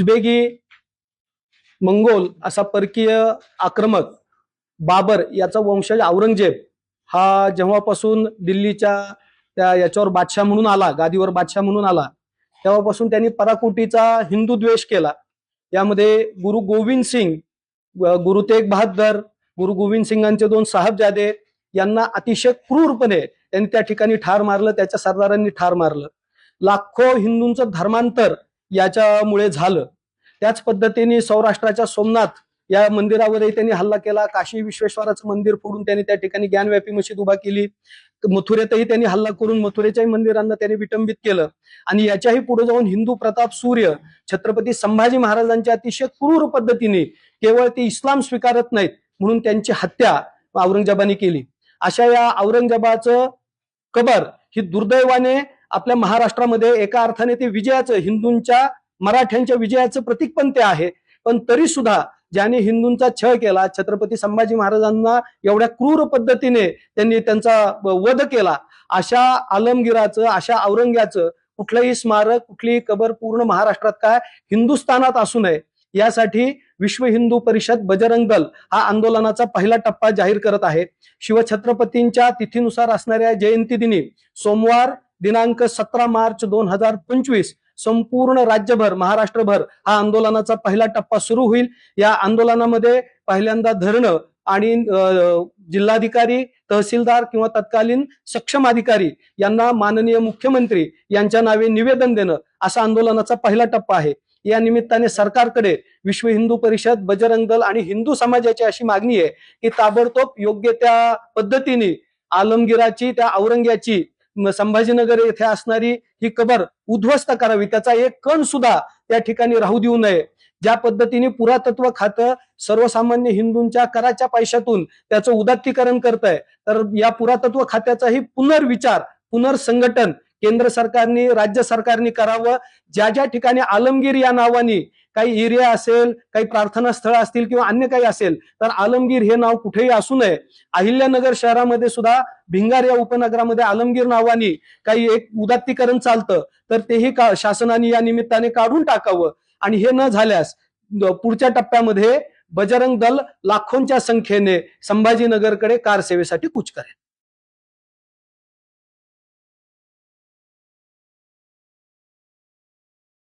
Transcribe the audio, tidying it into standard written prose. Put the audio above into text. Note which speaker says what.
Speaker 1: उझबेकी मंगोल असा परकीय आक्रमक बाबर याचा वंशज औरंगजेब हा जेव्हापासून दिल्लीच्या त्या याच्यावर बादशाह म्हणून आला, गादीवर बादशाह म्हणून आला, तेव्हापासून त्यांनी पराकोटीचा हिंदू द्वेष केला. यामध्ये गुरु गोविंद सिंग, गुरु तेग बहादर, गुरु गोविंद सिंगांचे 2 साहबजादे यांना अतिशय क्रूरपणे त्यांनी त्या ठिकाणी ठार मारलं, त्याच्या सरदारांनी ठार मारलं. लाखो हिंदूंचं धर्मांतर याच्यामुळे झालं. त्याच पद्धतीने सौराष्ट्राच्या सोमनाथ या मंदिरावरही त्यांनी हल्ला केला. काशी विश्वेश्वराचं मंदिर फोडून त्यांनी त्या ठिकाणी ज्ञानव्यापी मशीद उभा केली. मथुरेतही त्यांनी हल्ला करून मथुरेच्याही मंदिरांना त्यांनी विटंबित केलं. आणि याच्याही पुढे जाऊन हिंदू प्रताप सूर्य छत्रपती संभाजी महाराजांच्या अतिशय क्रूर पद्धतीने केवळ ते इस्लाम स्वीकारत नाहीत म्हणून त्यांची हत्या औरंगजेबाने केली. अशा या औरंगजेबाचं कबर ही दुर्दैवाने आपल्या महाराष्ट्रामध्ये एका अर्थाने ते विजयाचं, हिंदूंच्या मराठ्यांच्या विजयाचं प्रतीक पण ते आहे. पण तरी सुद्धा ज्याने हिंदूंचा छळ केला, छत्रपती संभाजी महाराजांना एवढ्या क्रूर पद्धतीने त्यांनी त्यांचा वध केला, अशा आलमगीराचं, अशा औरंग्याचं कुठलंही स्मारक, कुठलीही कबर पूर्ण महाराष्ट्रात काय हिंदुस्थानात असू नये यासाठी विश्व हिंदू परिषद बजरंग दल हा आंदोलनाचा पहिला टप्पा जाहीर करत आहे. शिवछत्रपतींच्या तिथीनुसार असणाऱ्या जयंती दिनी सोमवार दिनांक 17 मार्च 2025 संपूर्ण राज्यभर, महाराष्ट्रभर हा आंदोलनाचा पहिला टप्पा सुरू होईल. या आंदोलनामध्ये पहिल्यांदा धरणं आणि जिल्हाधिकारी, तहसीलदार किंवा तत्कालीन सक्षम अधिकारी यांना माननीय मुख्यमंत्री यांच्या नावे निवेदन देणं असा आंदोलनाचा पहिला टप्पा आहे. या निमित्ताने सरकारकडे विश्व हिंदू परिषद, बजरंग दल आणि हिंदू समाजाची अशी मागणी आहे की ताबडतोब योग्य त्या पद्धतीने आलमगीराची, त्या औरंग्याची संभाजीनगर येथे असणारी ही कबर उद्ध्वस्त करावी. त्याचा एक कण सुद्धा त्या ठिकाणी राहू देऊ नये. ज्या पद्धतीने पुरातत्व खातं सर्वसामान्य हिंदूंच्या कराच्या पैशातून त्याचं उदात्तीकरण करत आहे, तर या पुरातत्व खात्याचाही पुनर्विचार, पुनर्संघटन केंद्र सरकारने, राज्य सरकारने करावं. ज्या ज्या ठिकाणी आलमगीर या नावाने काही एरिया असेल, काही प्रार्थना स्थळ असतील किंवा अन्य काही असेल, तर आलमगीर हे नाव कुठेही असू नये. अहिल्यानगर शहरामध्ये सुद्धा भिंगार या उपनगरामध्ये आलमगीर नावाने काही एक उदात्तीकरण चालतं, तर तेही शासनाने या निमित्ताने काढून टाकावं. आणि हे न झाल्यास पुढच्या टप्प्यामध्ये बजरंग दल लाखोंच्या संख्येने संभाजीनगरकडे कार सेवेसाठी कूच करेल.